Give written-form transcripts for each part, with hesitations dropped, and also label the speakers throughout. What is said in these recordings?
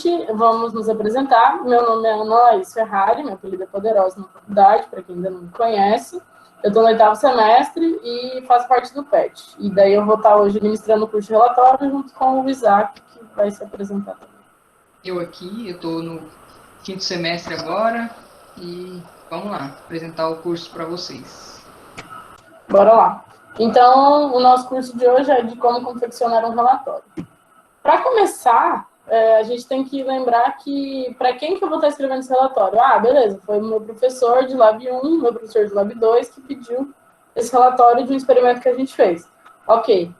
Speaker 1: seguinte, vamos nos apresentar. Meu nome é Ana Laís Ferrari, meu apelido é Poderosa na faculdade, para quem ainda não me conhece. Eu estou no 8º semestre e faço parte do PET. E daí eu vou estar hoje ministrando o curso de relatório junto com o Isaac, que vai se apresentar também.
Speaker 2: Eu estou no 5º semestre agora e vamos lá, apresentar o curso para vocês.
Speaker 1: Bora lá. Então, o nosso curso de hoje é de como confeccionar um relatório. Para começar, a gente tem que lembrar que, para quem que eu vou estar escrevendo esse relatório? Ah, beleza, foi o meu professor de Lab 1, meu professor de Lab 2, que pediu esse relatório de um experimento que a gente fez. Ok.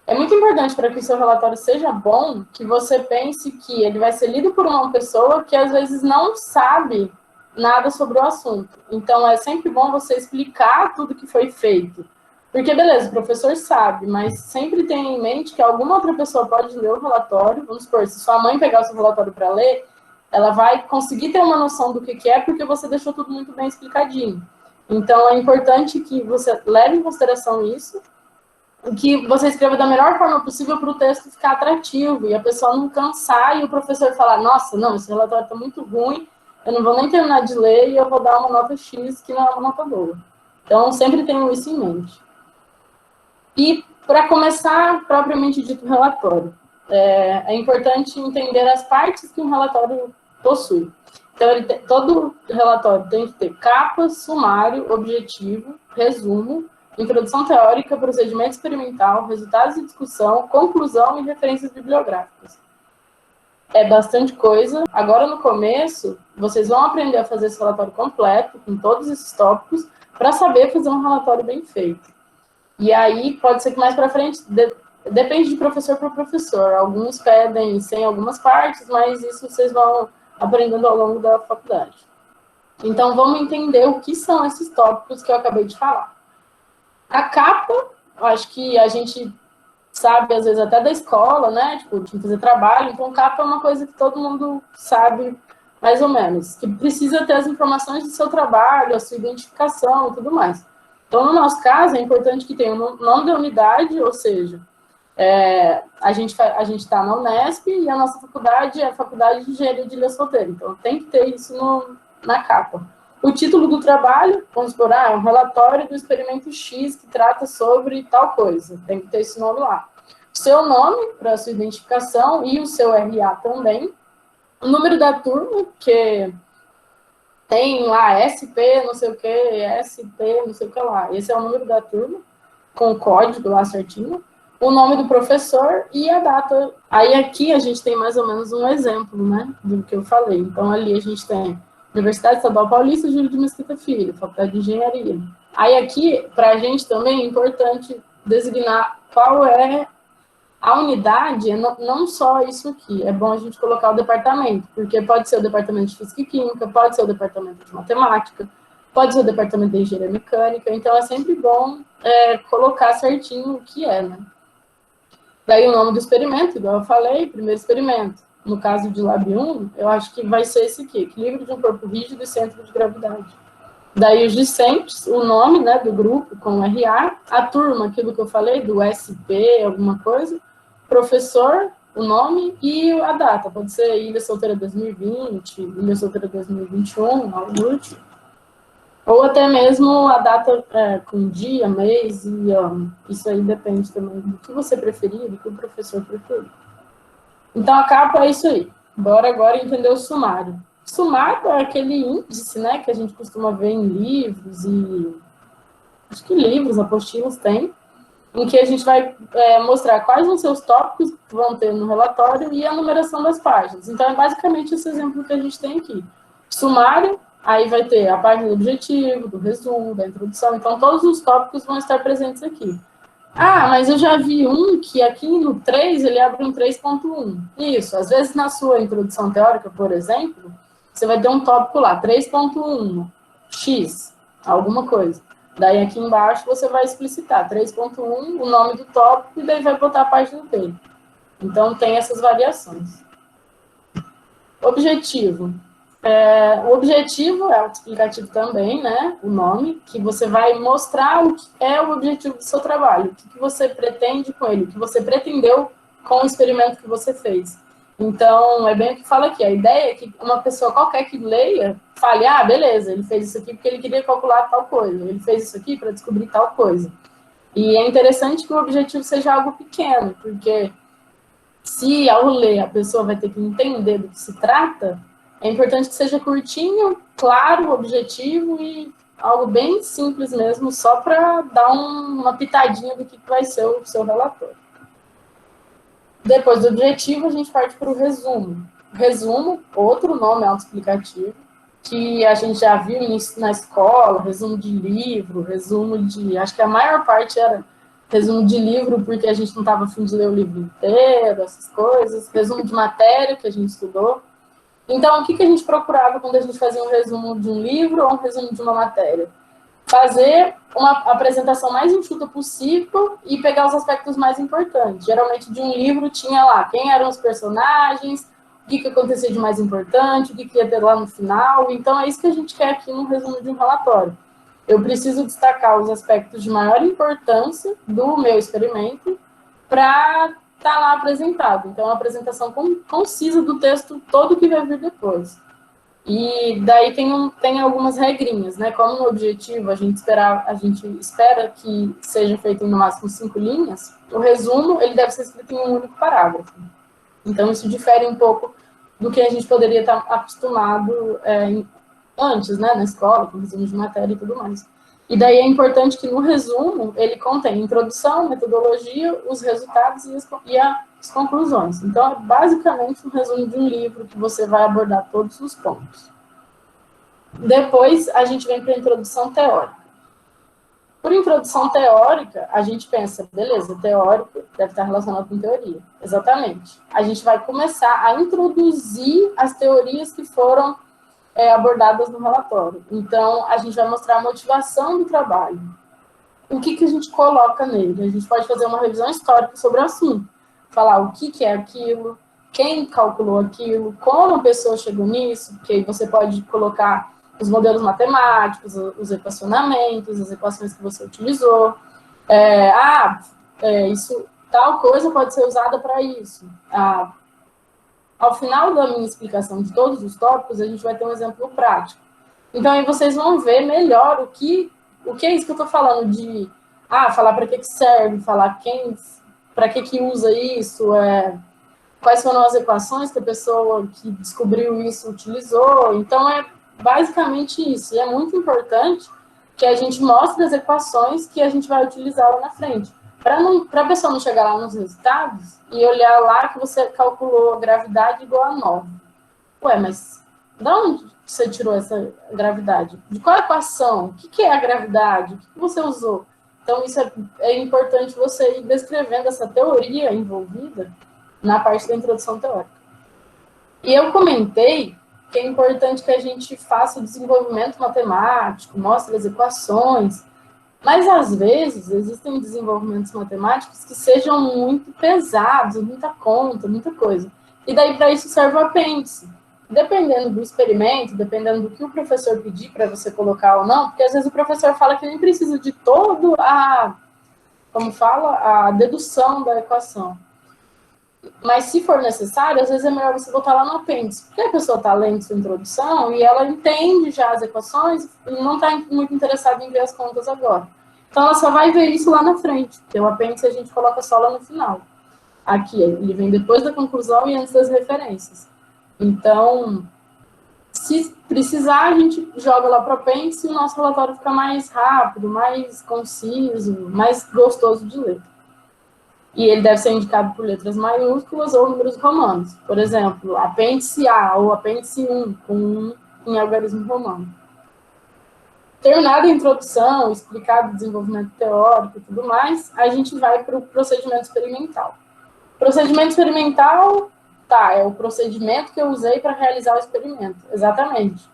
Speaker 1: É muito importante para que o seu relatório seja bom, que você pense que ele vai ser lido por uma pessoa que, às vezes, não sabe nada sobre o assunto. Então, é sempre bom você explicar tudo que foi feito. Porque, beleza, o professor sabe, mas sempre tenha em mente que alguma outra pessoa pode ler o relatório. Vamos supor, se sua mãe pegar o seu relatório para ler, ela vai conseguir ter uma noção do que é, porque você deixou tudo muito bem explicadinho. Então, é importante que você leve em consideração isso, que você escreva da melhor forma possível para o texto ficar atrativo e a pessoa não cansar e o professor falar, nossa, não, esse relatório está muito ruim, eu não vou nem terminar de ler e eu vou dar uma nota X que não é uma nota boa. Então, sempre tenham isso em mente. E, para começar, propriamente dito, o relatório. É importante entender as partes que um relatório possui. Então, todo relatório tem que ter capa, sumário, objetivo, resumo, introdução teórica, procedimento experimental, resultados de discussão, conclusão e referências bibliográficas. É bastante coisa. Agora, no começo, vocês vão aprender a fazer esse relatório completo, com todos esses tópicos, para saber fazer um relatório bem feito. E aí, pode ser que mais para frente, depende de professor para professor. Alguns pedem sem algumas partes, mas isso vocês vão aprendendo ao longo da faculdade. Então, vamos entender o que são esses tópicos que eu acabei de falar. A capa, acho que a gente sabe, às vezes, até da escola, né? Tipo, de fazer trabalho. Então, capa é uma coisa que todo mundo sabe, mais ou menos. Que precisa ter as informações do seu trabalho, a sua identificação e tudo mais. Então, no nosso caso, é importante que tenha o nome da unidade, ou seja, a gente está na Unesp e a nossa faculdade é a Faculdade de Engenharia de Ilha Solteira. Então, tem que ter isso na capa. O título do trabalho, vamos supor, é um relatório do experimento X que trata sobre tal coisa. Tem que ter esse nome lá. O seu nome, para a sua identificação, e o seu RA também. O número da turma, que tem lá SP, não sei o que, SP, não sei o que lá. Esse é o número da turma, com o código lá certinho. O nome do professor e a data. Aí aqui a gente tem mais ou menos um exemplo, né, do que eu falei. Então ali a gente tem Universidade Estadual Paulista, Júlio de Mesquita Filho, Faculdade de Engenharia. Aí aqui, para a gente também é importante designar qual é a unidade, não só isso aqui, é bom a gente colocar o departamento, porque pode ser o departamento de Física e Química, pode ser o departamento de Matemática, pode ser o departamento de Engenharia Mecânica, então é sempre bom colocar certinho o que é, né? Daí o nome do experimento, igual eu falei, primeiro experimento. No caso de Lab 1, eu acho que vai ser esse aqui, equilíbrio de um corpo rígido e centro de gravidade. Daí os discentes, o nome, né, do grupo com RA, a turma, aquilo que eu falei, do SP, alguma coisa, professor, o nome e a data. Pode ser Ilha Solteira 2020, Ilha Solteira 2021, algo do tipo. Ou até mesmo a data com dia, mês e ano. Isso aí depende também do que você preferir, do que o professor preferir. Então, a capa é isso aí. Bora agora entender o sumário. Sumário é aquele índice, né, que a gente costuma ver em livros e... acho que livros, apostilas tem, em que a gente vai mostrar quais vão ser os tópicos que vão ter no relatório e a numeração das páginas. Então, é basicamente esse exemplo que a gente tem aqui. Sumário, aí vai ter a página do objetivo, do resumo, da introdução. Então, todos os tópicos vão estar presentes aqui. Ah, mas eu já vi um que aqui no 3, ele abre um 3.1. Isso, às vezes na sua introdução teórica, por exemplo, você vai ter um tópico lá, 3.1, X, alguma coisa. Daí aqui embaixo você vai explicitar 3.1, o nome do tópico, e daí vai botar a página dele. Então tem essas variações. Objetivo. O objetivo é autoexplicativo também, né? O nome, que você vai mostrar o que é o objetivo do seu trabalho, o que você pretende com ele, o que você pretendeu com o experimento que você fez. Então, é bem o que fala aqui. A ideia é que uma pessoa qualquer que leia, fale, ah, beleza, ele fez isso aqui porque ele queria calcular tal coisa, ele fez isso aqui para descobrir tal coisa. E é interessante que o objetivo seja algo pequeno, porque se ao ler a pessoa vai ter que entender do que se trata, é importante que seja curtinho, claro, objetivo e algo bem simples mesmo, só para dar uma pitadinha do que vai ser o seu relatório. Depois do objetivo, a gente parte para o resumo. Resumo, outro nome autoexplicativo, que a gente já viu na escola, resumo de livro, resumo de... Acho que a maior parte era resumo de livro, porque a gente não estava afim de ler o livro inteiro, essas coisas. Resumo de matéria, que a gente estudou. Então, o que a gente procurava quando a gente fazia um resumo de um livro ou um resumo de uma matéria? Fazer uma apresentação mais enxuta possível e pegar os aspectos mais importantes. Geralmente, de um livro, tinha lá quem eram os personagens, o que acontecia de mais importante, o que ia ter lá no final. Então, é isso que a gente quer aqui no resumo de um relatório. Eu preciso destacar os aspectos de maior importância do meu experimento para estar lá apresentado. Então, a apresentação concisa do texto todo que vai vir depois. E daí tem algumas regrinhas, né? Como no objetivo a gente espera que seja feito em no máximo 5 linhas, o resumo ele deve ser escrito em um único parágrafo. Então, isso difere um pouco do que a gente poderia estar acostumado antes, né, na escola, com resumo de matéria e tudo mais. E daí é importante que no resumo ele contém introdução, metodologia, os resultados e as conclusões. Então, é basicamente um resumo de um livro que você vai abordar todos os pontos. Depois, a gente vem para a introdução teórica. Por introdução teórica, a gente pensa, beleza, teórico deve estar relacionado com teoria. Exatamente. A gente vai começar a introduzir as teorias que foram abordadas no relatório. Então, a gente vai mostrar a motivação do trabalho. O que a gente coloca nele? A gente pode fazer uma revisão histórica sobre o assunto. Falar o que é aquilo, quem calculou aquilo, como a pessoa chegou nisso, porque aí você pode colocar os modelos matemáticos, os equacionamentos, as equações que você utilizou. Tal coisa pode ser usada para isso. Ao final da minha explicação de todos os tópicos, a gente vai ter um exemplo prático. Então, aí vocês vão ver melhor o que é isso que eu estou falando de falar para que serve, falar para que usa isso, quais foram as equações que a pessoa que descobriu isso utilizou. Então, é basicamente isso. E é muito importante que a gente mostre as equações que a gente vai utilizar lá na frente. Para a pessoa não chegar lá nos resultados e olhar lá que você calculou a gravidade igual a 9. Ué, mas de onde você tirou essa gravidade? De qual equação? O que é a gravidade? O que você usou? Então, isso é importante você ir descrevendo essa teoria envolvida na parte da introdução teórica. E eu comentei que é importante que a gente faça o desenvolvimento matemático, mostre as equações, mas, às vezes, existem desenvolvimentos matemáticos que sejam muito pesados, muita conta, muita coisa. E daí, para isso, serve o apêndice. Dependendo do experimento, dependendo do que o professor pedir para você colocar ou não, porque, às vezes, o professor fala que nem precisa de todo a dedução da equação. Mas, se for necessário, às vezes é melhor você botar lá no apêndice, porque a pessoa está lendo sua introdução e ela entende já as equações e não está muito interessada em ver as contas agora. Então, ela só vai ver isso lá na frente, porque o apêndice a gente coloca só lá no final. Aqui, ele vem depois da conclusão e antes das referências. Então, se precisar, a gente joga lá para o apêndice e o nosso relatório fica mais rápido, mais conciso, mais gostoso de ler. E ele deve ser indicado por letras maiúsculas ou números romanos. Por exemplo, apêndice A ou apêndice 1, com 1 em algarismo romano. Terminada a introdução, explicado o desenvolvimento teórico e tudo mais, a gente vai para o procedimento experimental. Procedimento experimental, é o procedimento que eu usei para realizar o experimento. Exatamente.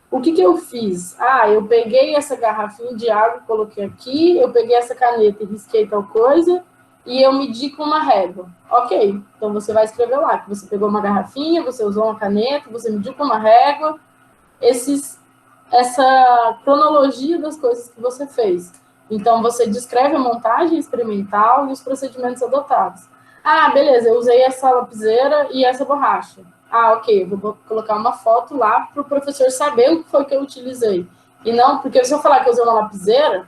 Speaker 1: O que eu fiz? Eu peguei essa garrafinha de água, coloquei aqui, eu peguei essa caneta e risquei tal coisa, e eu medi com uma régua. Ok, então você vai escrever lá que você pegou uma garrafinha, você usou uma caneta, você mediu com uma régua, essa cronologia das coisas que você fez. Então, você descreve a montagem experimental e os procedimentos adotados. Ah, beleza, eu usei essa lapiseira e essa borracha. Ah, ok, eu vou colocar uma foto lá para o professor saber o que foi que eu utilizei. E não, porque se eu falar que eu usei uma lapiseira,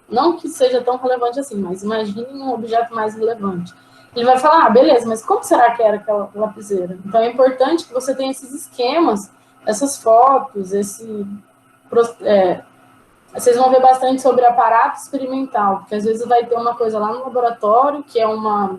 Speaker 1: não que seja tão relevante assim, mas imagine um objeto mais relevante. Ele vai falar, ah, beleza, mas como será que era aquela lapiseira? Então é importante que você tenha esses esquemas, essas fotos, vocês vão ver bastante sobre aparato experimental, porque às vezes vai ter uma coisa lá no laboratório, que é uma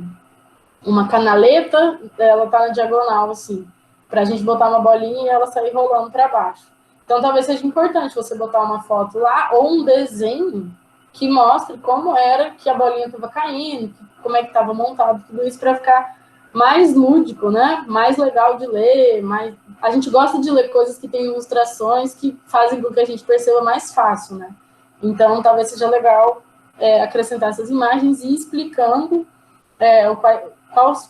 Speaker 1: canaleta, ela tá na diagonal, assim, para a gente botar uma bolinha e ela sair rolando para baixo. Então, talvez seja importante você botar uma foto lá ou um desenho que mostre como era que a bolinha estava caindo, como é que estava montado tudo isso para ficar mais lúdico, né? Mais legal de ler, mais... A gente gosta de ler coisas que têm ilustrações que fazem com que a gente perceba mais fácil, né? Então, talvez seja legal acrescentar essas imagens e ir explicando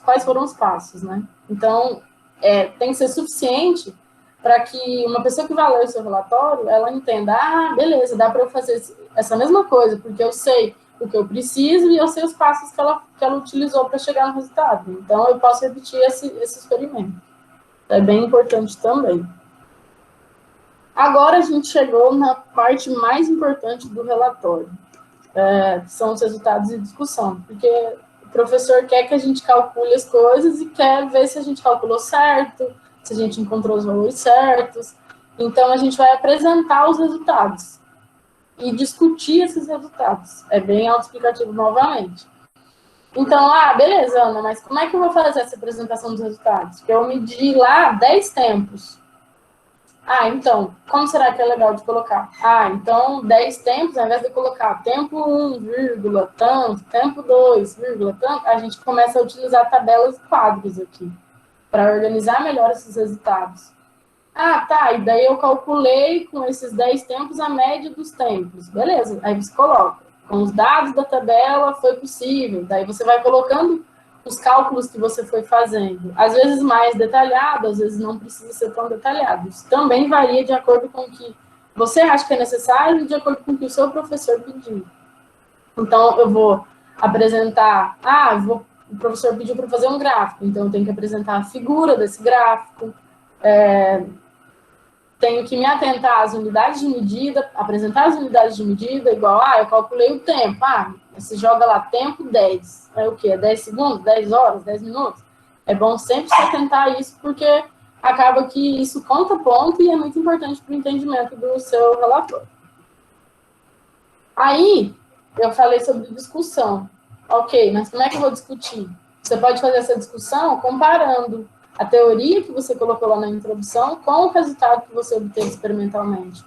Speaker 1: quais foram os passos, né? Então, tem que ser suficiente para que uma pessoa que vai ler o seu relatório, ela entenda, ah, beleza, dá para eu fazer essa mesma coisa, porque eu sei o que eu preciso e eu sei os passos que ela utilizou para chegar no resultado. Então, eu posso repetir esse experimento. É bem importante também. Agora, a gente chegou na parte mais importante do relatório, que são os resultados de discussão, porque o professor quer que a gente calcule as coisas e quer ver se a gente calculou certo, se a gente encontrou os valores certos. Então, a gente vai apresentar os resultados e discutir esses resultados. É bem autoexplicativo novamente. Então, beleza, Ana, mas como é que eu vou fazer essa apresentação dos resultados? Porque eu medi lá 10 tempos. Então, como será que é legal de colocar? Então, 10 tempos, ao invés de colocar tempo 1, vírgula, tanto, tempo 2, vírgula, tanto, a gente começa a utilizar tabelas e quadros aqui, para organizar melhor esses resultados. Tá, e daí eu calculei com esses 10 tempos a média dos tempos. Beleza, aí você coloca. Com os dados da tabela foi possível. Daí você vai colocando os cálculos que você foi fazendo. Às vezes mais detalhado, às vezes não precisa ser tão detalhado. Isso também varia de acordo com o que você acha que é necessário e de acordo com o que o seu professor pediu. Então, eu vou apresentar... o professor pediu para fazer um gráfico, então eu tenho que apresentar a figura desse gráfico, tenho que me atentar às unidades de medida, apresentar as unidades de medida, igual, eu calculei o tempo. Você joga lá tempo 10. É o quê? 10 segundos? 10 horas? 10 minutos? É bom sempre se atentar a isso, porque acaba que isso conta ponto e é muito importante para o entendimento do seu relatório. Aí, eu falei sobre discussão. Ok, mas como é que eu vou discutir? Você pode fazer essa discussão comparando a teoria que você colocou lá na introdução com o resultado que você obteve experimentalmente.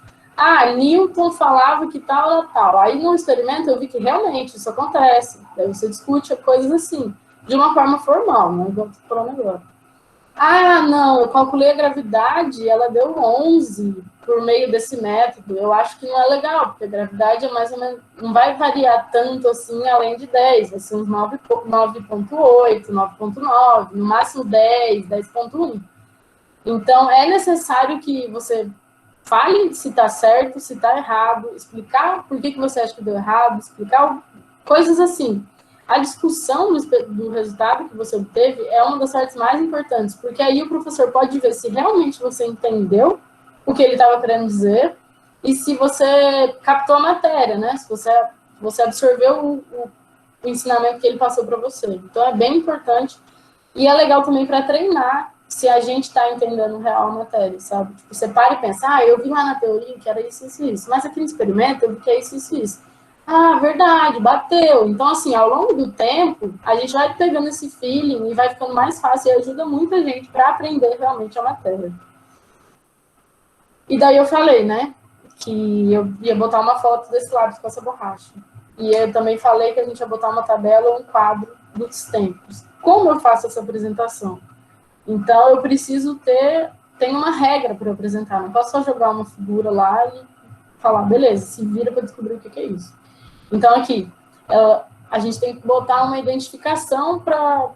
Speaker 1: Newton falava que tal. Aí no experimento eu vi que realmente isso acontece. Daí você discute coisas assim, de uma forma formal, não igual eu estou falando agora. Não, eu calculei a gravidade, ela deu 11 por meio desse método. Eu acho que não é legal, porque a gravidade é mais ou menos, não vai variar tanto assim além de 10, vai ser uns 9,8, 9,9, no máximo 10, 10,1. Então, é necessário que você fale se está certo, se está errado, explicar por que você acha que deu errado, explicar coisas assim. A discussão do resultado que você obteve é uma das partes mais importantes, porque aí o professor pode ver se realmente você entendeu o que ele estava querendo dizer e se você captou a matéria, né? Se você absorveu o ensinamento que ele passou para você. Então, é bem importante e é legal também para treinar se a gente está entendendo real a matéria, sabe? Tipo, você para e pensa, eu vi lá na teoria que era isso, isso, isso, mas aqui no experimento eu vi que é isso, isso, isso. Verdade, bateu. Então, assim, ao longo do tempo, a gente vai pegando esse feeling e vai ficando mais fácil e ajuda muita gente para aprender realmente a matéria. E daí eu falei, né, que eu ia botar uma foto desse lápis com essa borracha. E eu também falei que a gente ia botar uma tabela ou um quadro dos tempos. Como eu faço essa apresentação? Então, eu preciso tem uma regra para eu apresentar. Não posso só jogar uma figura lá e falar, beleza, se vira para descobrir o que é isso. Então, aqui, a gente tem que botar uma identificação para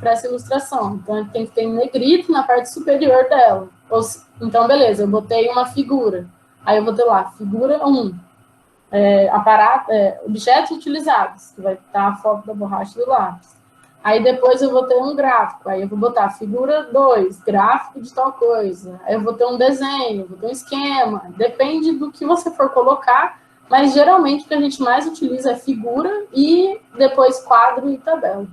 Speaker 1: essa ilustração. Então, tem que ter em negrito na parte superior dela. Então, beleza, eu botei uma figura. Aí eu botei lá, figura 1. Objetos utilizados, que vai estar a foto da borracha do lápis. Aí depois eu vou ter um gráfico, aí eu vou botar figura 2, gráfico de tal coisa. Aí eu vou ter um desenho, vou ter um esquema. Depende do que você for colocar, mas geralmente o que a gente mais utiliza é figura e depois quadro e tabela.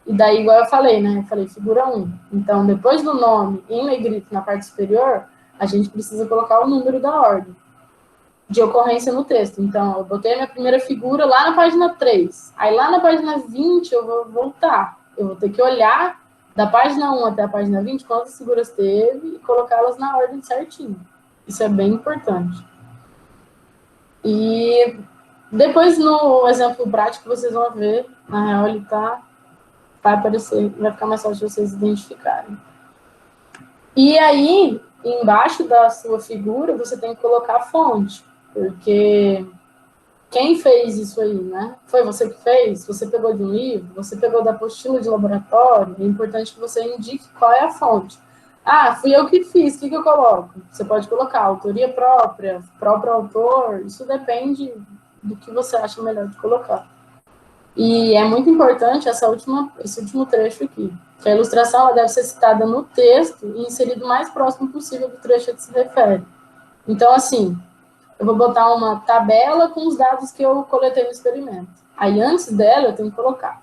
Speaker 1: E daí, igual eu falei, né? Eu falei figura 1. Então, depois do nome em negrito na parte superior, a gente precisa colocar o número da ordem de ocorrência no texto. Então, eu botei a minha primeira figura lá na página 3. Aí, lá na página 20, eu vou voltar. Eu vou ter que olhar da página 1 até a página 20 quantas figuras teve e colocá-las na ordem certinho. Isso é bem importante. E depois, no exemplo prático, vocês vão ver, na real, ele vai aparecer, vai ficar mais fácil de vocês identificarem. E aí, embaixo da sua figura, você tem que colocar a fonte, porque quem fez isso aí, né? Foi você que fez? Você pegou de um livro? Você pegou da apostila de laboratório? É importante que você indique qual é a fonte. Ah, fui eu que fiz, o que eu coloco? Você pode colocar autoria própria, próprio autor, isso depende do que você acha melhor de colocar. E é muito importante esse último trecho aqui, que a ilustração ela deve ser citada no texto e inserida o mais próximo possível do trecho a que se refere. Então, assim, eu vou botar uma tabela com os dados que eu coletei no experimento. Aí, antes dela, eu tenho que colocar: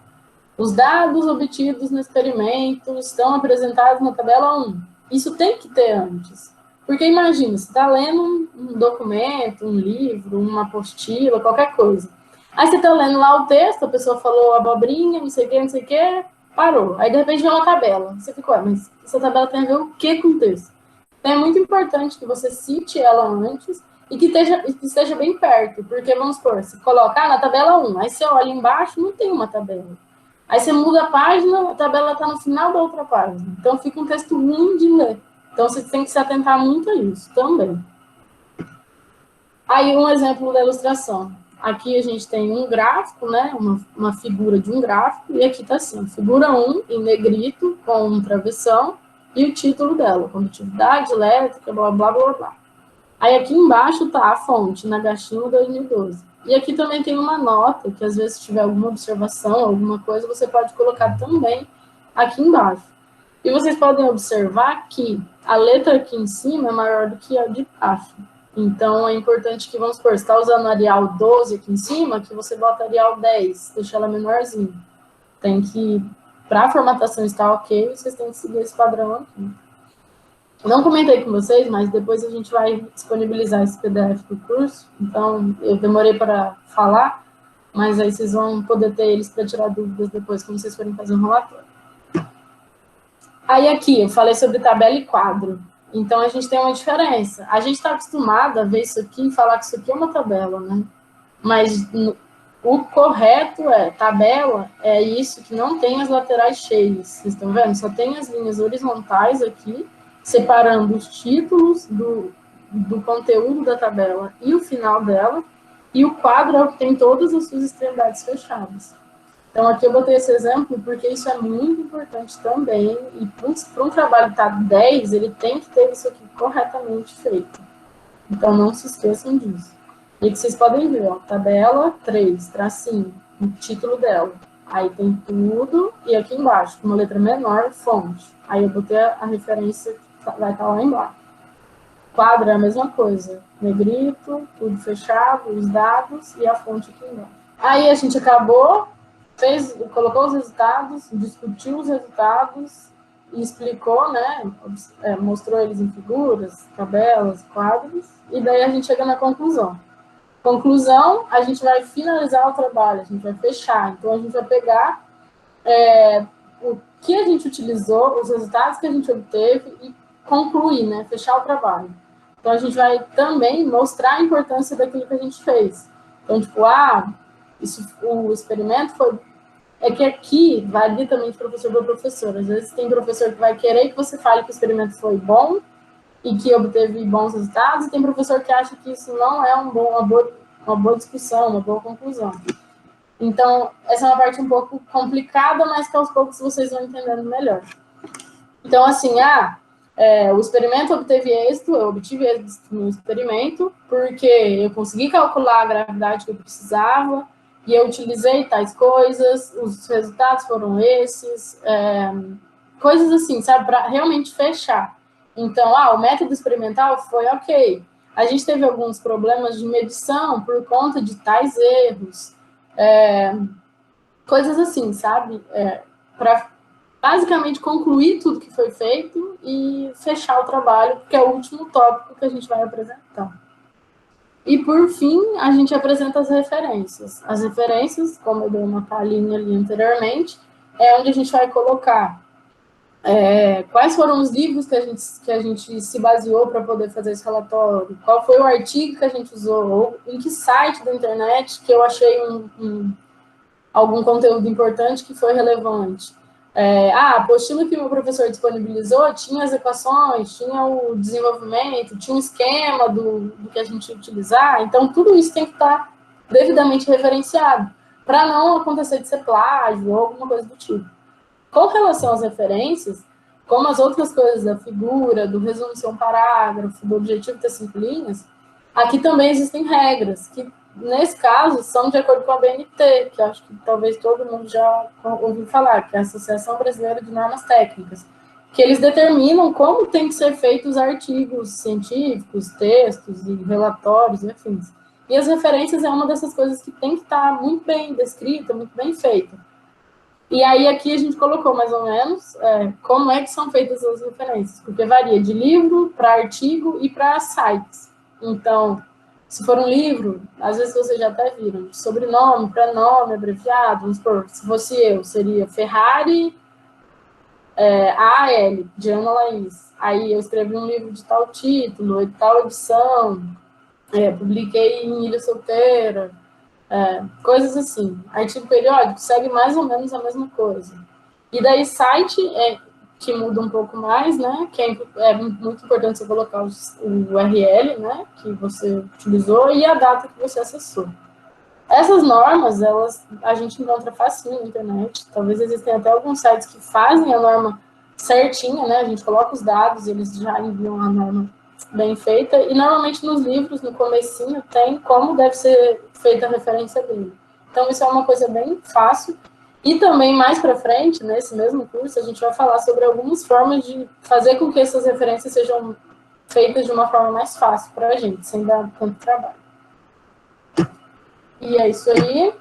Speaker 1: os dados obtidos no experimento estão apresentados na tabela 1. Isso tem que ter antes. Porque imagina, você está lendo um documento, um livro, uma apostila, qualquer coisa. Aí você está lendo lá o texto, a pessoa falou abobrinha, não sei o que, parou. Aí, de repente, vem uma tabela. Você fica, mas essa tabela tem a ver o que com o texto? Então, é muito importante que você cite ela antes e que esteja bem perto. Porque, vamos supor, você coloca na tabela 1, aí você olha embaixo, não tem uma tabela. Aí você muda a página, a tabela está no final da outra página. Então, fica um texto ruim de ler. Então, você tem que se atentar muito a isso também. Aí, um exemplo da ilustração. Aqui a gente tem um gráfico, né? Uma figura de um gráfico, e aqui está assim, figura 1, em negrito, com um travessão, e o título dela, condutividade elétrica, blá, blá, blá, blá. Aí aqui embaixo está a fonte, Nagashima 2012. E aqui também tem uma nota, que às vezes se tiver alguma observação, alguma coisa, você pode colocar também aqui embaixo. E vocês podem observar que a letra aqui em cima é maior do que a de baixo. Então, é importante que, vamos supor, você está usando Arial 12 aqui em cima, que você bota Arial 10, deixa ela menorzinha. Tem que, para a formatação estar ok, vocês têm que seguir esse padrão aqui. Não comentei com vocês, mas depois a gente vai disponibilizar esse PDF do curso. Então, eu demorei para falar, mas aí vocês vão poder ter eles para tirar dúvidas depois, quando vocês forem fazer um relatório. Aí aqui, eu falei sobre tabela e quadro. Então, a gente tem uma diferença. A gente está acostumado a ver isso aqui e falar que isso aqui é uma tabela, né? Mas o correto tabela é isso que não tem as laterais cheias. Vocês estão vendo? Só tem as linhas horizontais aqui, separando os títulos do conteúdo da tabela e o final dela. E o quadro é o que tem todas as suas extremidades fechadas. Então, aqui eu botei esse exemplo porque isso é muito importante também. E para um trabalho estar 10, ele tem que ter isso aqui corretamente feito. Então, não se esqueçam disso. E que vocês podem ver, ó, tabela 3, tracinho, o título dela. Aí tem tudo, e aqui embaixo, com uma letra menor, fonte. Aí eu botei a referência que vai estar lá embaixo. Quadro é a mesma coisa. Negrito, tudo fechado, os dados e a fonte aqui embaixo. Aí a gente acabou, colocou os resultados, discutiu os resultados e explicou, né? Mostrou eles em figuras, tabelas, quadros, e daí a gente chega na conclusão. Conclusão, a gente vai finalizar o trabalho, a gente vai fechar. Então, a gente vai pegar o que a gente utilizou, os resultados que a gente obteve e concluir, né? Fechar o trabalho. Então, a gente vai também mostrar a importância daquilo que a gente fez. Então, tipo, o experimento foi... É que aqui varia também de professor para professor. Às vezes tem professor que vai querer que você fale que o experimento foi bom e que obteve bons resultados, e tem professor que acha que isso não é uma boa discussão, uma boa conclusão. Então, essa é uma parte um pouco complicada, mas que aos poucos vocês vão entendendo melhor. Então, assim, o experimento obteve êxito, eu obtive êxito no experimento, porque eu consegui calcular a gravidade que eu precisava, e eu utilizei tais coisas, os resultados foram esses, coisas assim, sabe, para realmente fechar. Então, o método experimental foi ok. A gente teve alguns problemas de medição por conta de tais erros, coisas assim, sabe? Para basicamente concluir tudo que foi feito e fechar o trabalho, que é o último tópico que a gente vai apresentar. E, por fim, a gente apresenta as referências. As referências, como eu dei uma palhinha ali anteriormente, é onde a gente vai colocar quais foram os livros que a gente se baseou para poder fazer esse relatório, qual foi o artigo que a gente usou, ou em que site da internet que eu achei algum conteúdo importante que foi relevante. A apostila que o professor disponibilizou tinha as equações, tinha o desenvolvimento, tinha um esquema do que a gente ia utilizar, então tudo isso tem que estar devidamente referenciado, para não acontecer de ser plágio ou alguma coisa do tipo. Com relação às referências, como as outras coisas da figura, do resumo ser um parágrafo, do objetivo ter 5 linhas, aqui também existem regras, que nesse caso são de acordo com a BNT, que acho que talvez todo mundo já ouviu falar, que é a Associação Brasileira de Normas Técnicas, que eles determinam como tem que ser feitos os artigos científicos, textos e relatórios e afins. E as referências é uma dessas coisas que tem que estar muito bem descrita, muito bem feita. E aí aqui a gente colocou mais ou menos como é que são feitas as referências, porque varia de livro para artigo e para sites. Então, se for um livro, às vezes vocês já até viram, sobrenome, prenome, abreviado, vamos supor, se fosse eu, seria Ferrari AL, de Ana Laís. Aí eu escrevi um livro de tal título, de tal edição, publiquei em Ilha Solteira, coisas assim. Artigo periódico segue mais ou menos a mesma coisa. E daí site que muda um pouco mais, né? Que é muito importante você colocar o URL, né? Que você utilizou e a data que você acessou. Essas normas, a gente encontra facinho na internet. Talvez existem até alguns sites que fazem a norma certinha, né? A gente coloca os dados e eles já enviam a norma bem feita. E normalmente nos livros, no comecinho, tem como deve ser feita a referência dele. Então, isso é uma coisa bem fácil. E também, mais para frente, nesse mesmo curso, a gente vai falar sobre algumas formas de fazer com que essas referências sejam feitas de uma forma mais fácil para a gente, sem dar tanto trabalho. E é isso aí.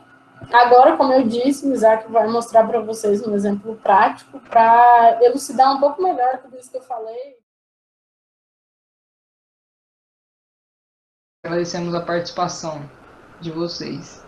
Speaker 1: Agora, como eu disse, o Isaac vai mostrar para vocês um exemplo prático para elucidar um pouco melhor tudo isso que eu falei.
Speaker 2: Agradecemos a participação de vocês.